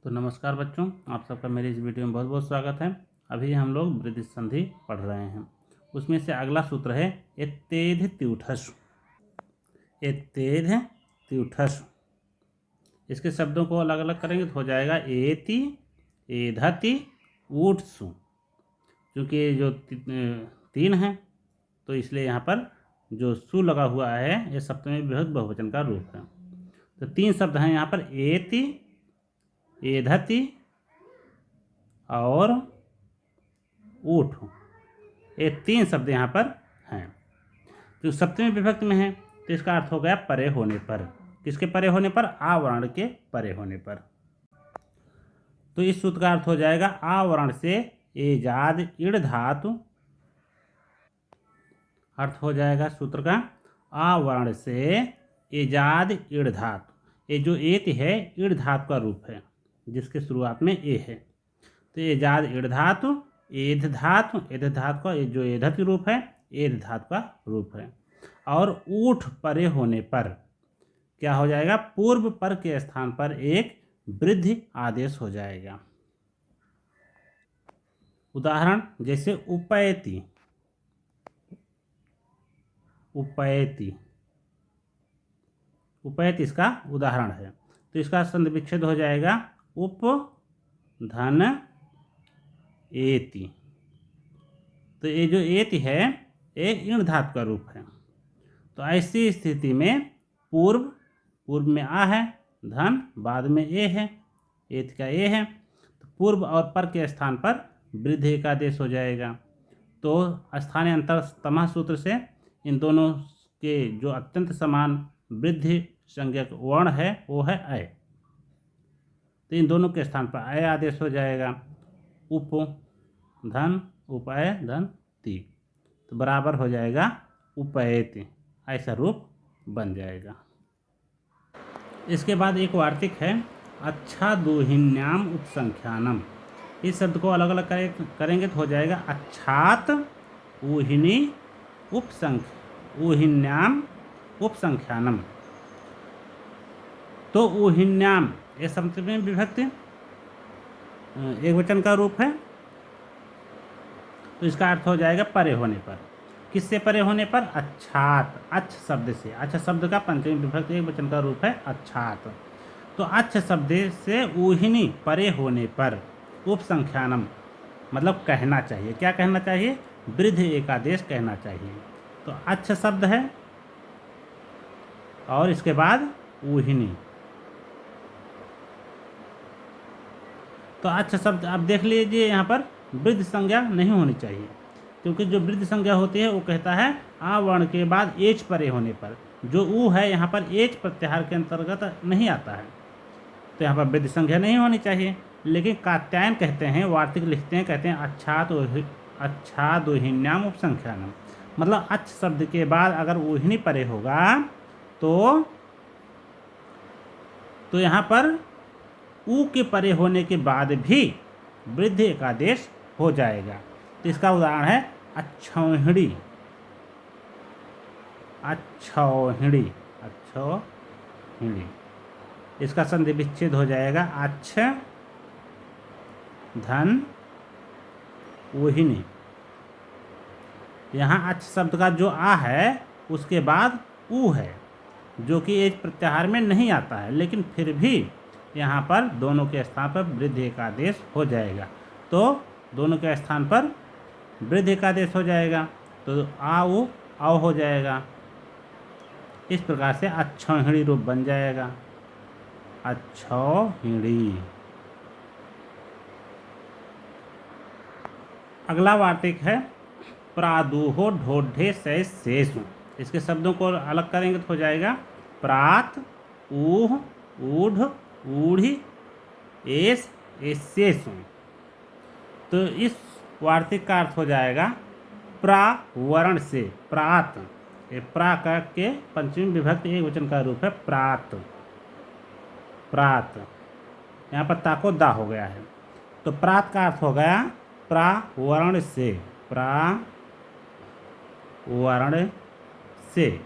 तो नमस्कार बच्चों, आप सबका मेरी इस वीडियो में बहुत बहुत स्वागत है। अभी हम लोग वृद्धि संधि पढ़ रहे हैं। उसमें से अगला सूत्र है एतेध त्युठस्। एतेध त्युठस्, इसके शब्दों को अलग अलग करेंगे तो हो जाएगा एति, एधति, ऊठसु। क्योंकि ये जो तीन हैं तो इसलिए यहाँ पर जो सु लगा हुआ है ये सप्तमी विभक्त बहुवचन का रूप है। तो तीन शब्द हैं यहाँ पर, एति, एधति और ऊठ। ये तीन शब्द यहाँ पर हैं। जो सप्तमी विभक्ति में है तो इसका अर्थ हो गया परे होने पर। किसके परे होने पर? आवर्ण के परे होने पर। तो इस सूत्र का अर्थ हो जाएगा आवर्ण से एजाद इड़ धातु। अर्थ हो जाएगा सूत्र का आवर्ण से एजाद इड़ धातु। ये जो एत है इड़ धातु का रूप है जिसके शुरुआत में ए है। तो एजाद इड़ धातु, एध धातु, एध धातु का जो एधति रूप है एध धातु का रूप है। और ऊठ परे होने पर क्या हो जाएगा? पूर्व पर के स्थान पर एक वृद्धि आदेश हो जाएगा। उदाहरण जैसे उपैति, उपैति, उपैति इसका उदाहरण है। तो इसका संधि विच्छेद हो जाएगा उप धन एति। तो ये जो एति है ये इण धातु का रूप है। तो ऐसी स्थिति में पूर्व में आ है, धन बाद में ए है, एत का ए है, तो पूर्व और पर के स्थान पर वृद्धि का आदेश हो जाएगा। तो स्थानीय अंतर तमह सूत्र से इन दोनों के जो अत्यंत समान वृद्धि संज्ञक वर्ण है वो है अय। तो इन दोनों के स्थान पर अय आदेश हो जाएगा। उप धन उपय धन ति, तो बराबर हो जाएगा उपैति। ऐसा रूप बन जाएगा। इसके बाद एक वार्तिक है अच्छादोहिन्याम उपसंख्यानम। इस शब्द को अलग अलग करेंगे तो हो जाएगा अच्छात ऊहिनी ऊहिन्याम उपसंख्यानम। तो ऊहिन्याम ये सप्तमी विभक्ति एक वचन का रूप है। तो इसका अर्थ हो जाएगा परे होने पर। किससे परे होने पर? अच्छात, अच्छ शब्द से। अच्छ शब्द का पंचमी विभक्ति एक वचन का रूप है अच्छात। तो अच्छ शब्द से ऊहिनी परे होने पर उपसंख्यानम मतलब कहना चाहिए। क्या कहना चाहिए? वृद्ध एकादेश कहना चाहिए। तो अच्छ शब्द है और इसके बाद ऊहिनी। तो अच्छ शब्द आप देख लीजिए, यहाँ पर वृद्ध संज्ञा नहीं होनी चाहिए, क्योंकि जो वृद्ध संज्ञा होती है वो कहता है आ वर्ण के बाद एच परे होने पर। जो ऊ है यहाँ पर एच प्रत्याहार के अंतर्गत नहीं आता है, तो यहाँ पर वृद्ध संज्ञा नहीं होनी चाहिए। लेकिन कात्यायन कहते हैं, वार्तिक लिखते हैं, कहते हैं अच्छादोहिन्याम उपसंख्यानम, मतलब अच्छ शब्द के बाद अगर ऊहिनी परे होगा तो यहाँ पर ऊ के परे होने के बाद भी वृद्ध एकादेश हो जाएगा। तो इसका उदाहरण है अच्छौहिणी, अच्छौहिणी, अच्छौहिणी। इसका संधि विच्छेद हो जाएगा अच्छ धन ऊहिनी। यहाँ अच्छ शब्द का जो आ है उसके बाद ऊ है जो कि एच प्रत्याहार में नहीं आता है, लेकिन फिर भी यहाँ पर दोनों के स्थान पर वृद्ध एकादेश हो जाएगा। तो दोनों के स्थान पर वृद्ध एकादेश हो जाएगा तो आओ हो जाएगा। इस प्रकार से अच्छौहिणी रूप बन जाएगा, अच्छौहिणी। अगला वार्तिक है प्रादुहो ढोढे सै शेषु। इसके शब्दों को अलग करेंगे तो हो जाएगा प्रात, ऊह, ऊढ़, ऊढ़ी, एस, एसेसु। तो इस वार्तिक का अर्थ हो जाएगा प्रावरण से प्रात। ये प्रा के पंचमी विभक्ति एक वचन का रूप है प्रात, प्रात। यहाँ पर ताको दा हो गया है। तो प्रात का अर्थ हो गया प्रावरण से, प्रावरण से।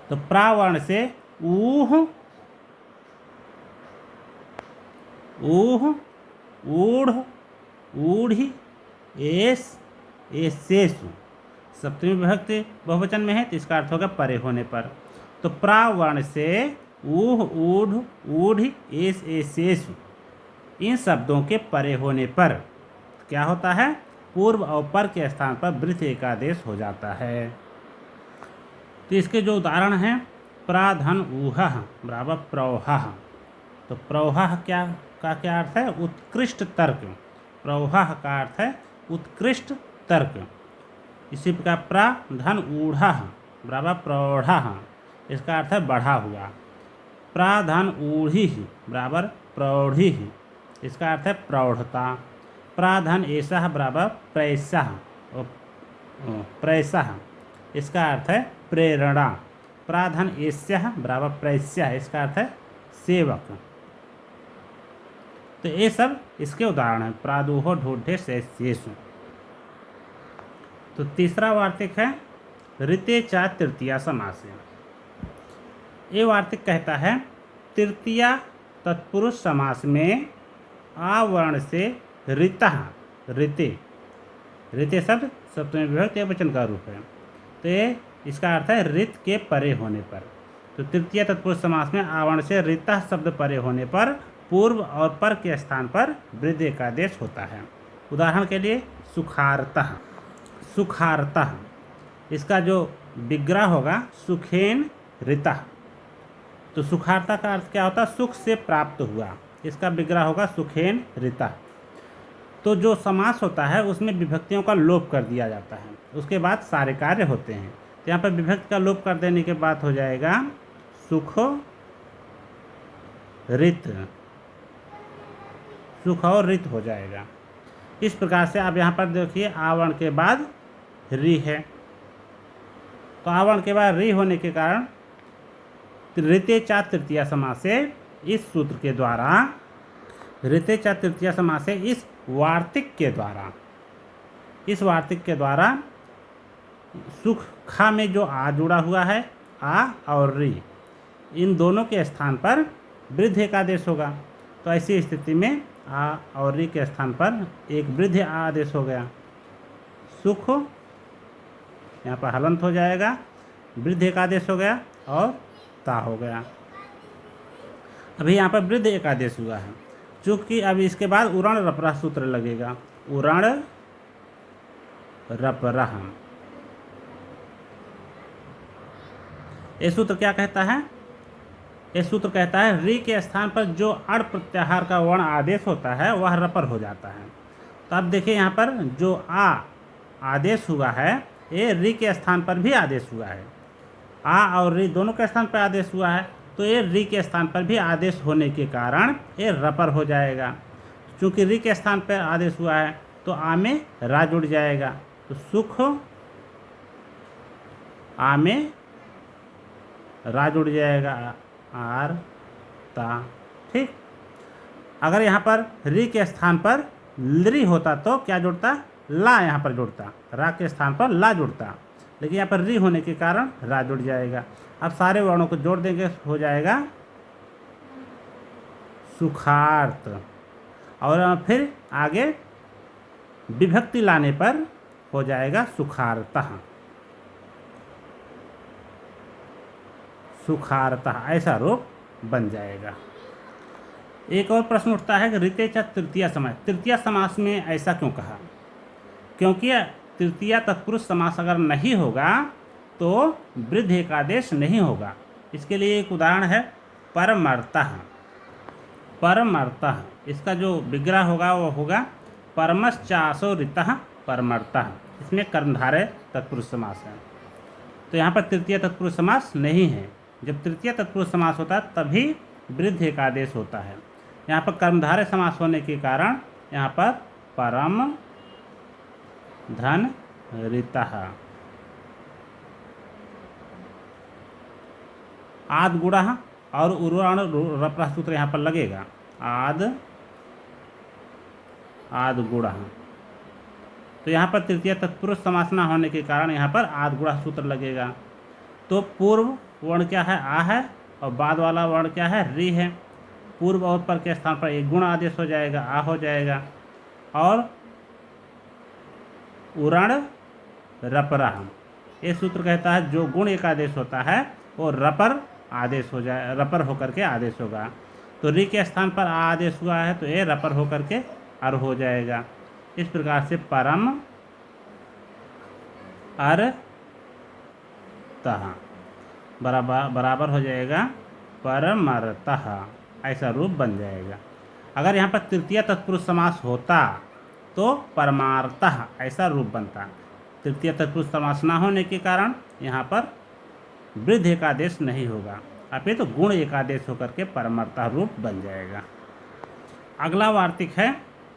तो प्रावरण से ऊह, ऊह, ऊढ़, ऊढ़ी, एस, एसेसु। सप्तमी विभक्ति बहुवचन में है तो इसका अर्थ होगा परे होने पर। तो प्रा वर्ण से ऊह, ऊढ़, ऊढ़ी, एस, एसेसु इन शब्दों के परे होने पर क्या होता है? पूर्व और पर के स्थान पर वृद्ध एकादेश हो जाता है। तो इसके जो उदाहरण हैं, प्राधन ऊहः बराबर प्रौहः। तो प्रौहः क्या अर्थ है? उत्कृष्ट तर्क। प्रौहः का अर्थ है उत्कृष्ट तर्क। इसी प्रकार प्राधन ऊढ़ः बराबर प्रौढ़ः, इसका अर्थ है बढ़ा हुआ। प्राधन ऊढ़ी बराबर प्रौढ़ी, इसका अर्थ है प्रौढ़ता। प्राधन एषः बराबर प्रैसः, प्रैसः, इसका अर्थ है प्रेरणा। प्राधन एष्यः बराबर प्रैस्यः, इसका अर्थ है सेवक। तो ये सब इसके उदाहरण हैं, प्रादुः, ढोढे, शैस्येषु। तो तीसरा वार्तिक है ऋते चा तृतीया समासे। ये वार्तिक कहता है तृतीया तत्पुरुष समास में आ वर्ण से ऋतः, ऋते, ऋते शब्द सप्तमी विभक्ति वचन का रूप है। तो ये इसका अर्थ है ऋत के परे होने पर। तो तृतीय तत्पुरुष समास में आ वर्ण से ऋतः शब्द परे होने पर पूर्व और पर के स्थान पर वृद्ध एकादेश होता है। उदाहरण के लिए सुखार्तः, सुखार्तः, इसका जो विग्रह होगा सुखेन ऋतः। तो सुखार्ता का अर्थ क्या होता है? सुख से प्राप्त हुआ, इसका विग्रह होगा सुखेन ऋतः। तो जो समास होता है उसमें विभक्तियों का लोप कर दिया जाता है, उसके बाद सारे कार्य होते हैं। तो यहाँ पर विभक्ति का लोप कर देने के बाद हो जाएगा सुख ऋत, सुख और ऋत हो जाएगा। इस प्रकार से अब यहाँ पर देखिए आवर्ण के बाद री है, तो आवर्ण के बाद री होने के कारण ऋते चा तृतीया समास से इस सूत्र के द्वारा, ऋते चा तृतीया समास से इस वार्तिक के द्वारा, इस वार्तिक के द्वारा सुख खा में जो आ जुड़ा हुआ है, आ और री, इन दोनों के स्थान पर वृद्ध एकादेश होगा। तो ऐसी स्थिति में आ और री के स्थान पर एक वृद्ध आदेश हो गया। सुख यहाँ पर हलंत हो जाएगा, वृद्ध एकादेश हो गया और ता हो गया। अभी यहाँ पर वृद्ध एकादेश हुआ है, चूँकि अब इसके बाद उरण रपरा सूत्र लगेगा। उरण रपरह, ये सूत्र क्या कहता है? ये सूत्र कहता है री के स्थान पर जो अण प्रत्याहार का वर्ण आदेश होता है वह रपर हो जाता है। तो अब देखिए यहाँ पर जो आ आदेश हुआ है ये री के स्थान पर भी आदेश हुआ है। आ और री दोनों के स्थान पर आदेश हुआ है, तो ये री के स्थान पर भी आदेश होने के कारण ये रपर हो जाएगा। चूँकि री के स्थान पर आदेश हुआ है तो आ में रा जुड़ जाएगा, तो सुख आ में रा जुड़ जाएगा, आर ता। ठीक, अगर यहाँ पर री के स्थान पर लरी होता तो क्या जुड़ता? ला यहाँ पर जुड़ता, रा के स्थान पर ला जुड़ता, लेकिन यहाँ पर री होने के कारण रा जुड़ जाएगा। अब सारे वर्णों को जोड़ देंगे, हो जाएगा सुखार्त। और फिर आगे विभक्ति लाने पर हो जाएगा सुखार्तः, सुखार्तः, ऐसा रूप बन जाएगा। एक और प्रश्न उठता है कि ऋते च तृतीया समास, तृतीया समास में ऐसा क्यों कहा? क्योंकि तृतीया तत्पुरुष समास अगर नहीं होगा तो वृद्ध एकादेश नहीं होगा। इसके लिए एक उदाहरण है परमर्तः। परमर्तः, इसका जो विग्रह होगा वो होगा परमश्चासो ऋतः परमर्तः। इसमें कर्मधारय तत्पुरुष समास है, तो यहाँ पर तृतीय तत्पुरुष समास नहीं है। जब तृतीय तत्पुरुष समास होता है तभी वृद्ध एकादेश होता है। यहाँ पर कर्मधारय समास होने के कारण यहाँ पर परम धन ऋतः, आद गुणः और उर्वण रपरा सूत्र यहाँ पर लगेगा, आद गुणः। तो यहाँ पर तृतीय तत्पुरुष समास न होने के कारण यहाँ पर आद गुणः सूत्र लगेगा। तो पूर्व वर्ण क्या है? आ है, और बाद वाला वर्ण क्या है? री है। पूर्व और पर के स्थान पर एक गुण आदेश हो जाएगा, आ हो जाएगा। और उरण रपरः, ये सूत्र कहता है जो गुण एक आदेश होता है वो रपर आदेश हो जाए, रपर होकर के आदेश होगा। तो रि के स्थान पर आ आदेश हुआ है तो ये रपर होकर के अर हो जाएगा। इस प्रकार से परम अर्तः बराबर हो जाएगा परमर्तः, ऐसा रूप बन जाएगा। अगर यहाँ पर तृतीय तत्पुरुष समास होता तो परमार्थः ऐसा रूप बनता। तृतीय तत्पुरुष समास न होने के कारण यहाँ पर वृद्ध एकादेश नहीं होगा, अपितु गुण एकादेश होकर के परमार्थः रूप बन जाएगा। अगला वार्तिक है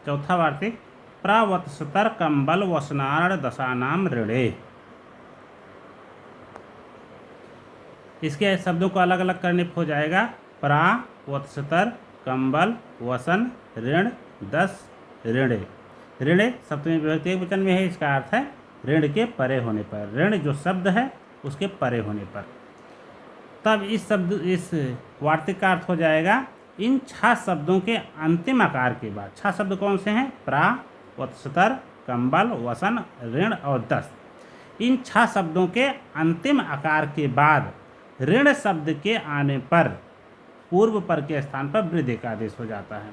चौथा वार्तिक, प्रवत्सतर कंबल वसनारण दशानाम ऋणे। इसके शब्दों को अलग अलग करने हो जाएगा। प्रा, वत्सतर, कंबल, वसन, ऋण, दस, ऋणे। ऋणे सप्तमी विभक्ति एकवचन में है, इसका अर्थ है ऋण के परे होने पर। ऋण जो शब्द है उसके परे होने पर। तब इस वार्तिक का अर्थ हो जाएगा इन 6 शब्दों के अंतिम आकार के बाद। 6 शब्द कौन से हैं? प्रा, वत्सतर, कंबल, वसन, ऋण और दस। इन 6 शब्दों के अंतिम आकार के बाद ऋण शब्द के आने पर पूर्व पर के स्थान पर वृद्धि का आदेश हो जाता है।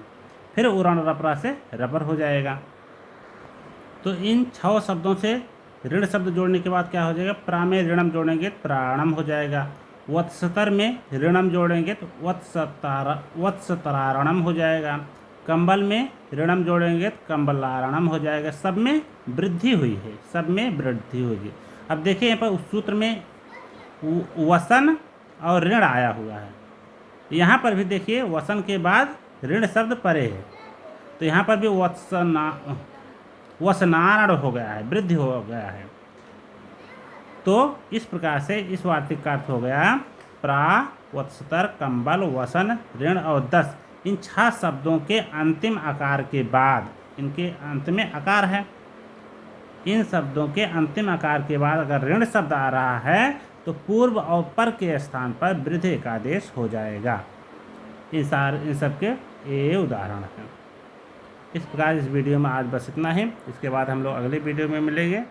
फिर उरण रपरा से रपर हो जाएगा। तो इन 6 शब्दों से ऋण शब्द जोड़ने के बाद क्या हो जाएगा? प्रा में ऋणम जोड़ेंगे तो प्राणम हो जाएगा। वत्सतर में ऋणम जोड़ेंगे तो वत्सतरारणम हो जाएगा। कंबल में ऋणम जोड़ेंगे तो कंबलारणम हो जाएगा। सब में वृद्धि हुई है, सब में वृद्धि होगी। अब देखिए यहाँ पर उस सूत्र में वसन और ऋण आया हुआ है। यहाँ पर भी देखिए वसन के बाद ऋण शब्द परे है, तो यहाँ पर भी वसनारण हो गया है, वृद्धि हो गया है। तो इस प्रकार से इस वार्तिक का अर्थ हो गया प्रा, वत्सतर, कंबल, वसन, ऋण और दस। इन 6 शब्दों के अंतिम आकार के बाद, इनके अंत में आकार है, इन शब्दों के अंतिम आकार के बाद अगर ऋण शब्द आ रहा है तो पूर्व और पर के स्थान पर वृद्धि एकादेश हो जाएगा। इन सब के ये उदाहरण हैं। इस प्रकार इस वीडियो में आज बस इतना ही। इसके बाद हम लोग अगले वीडियो में मिलेंगे।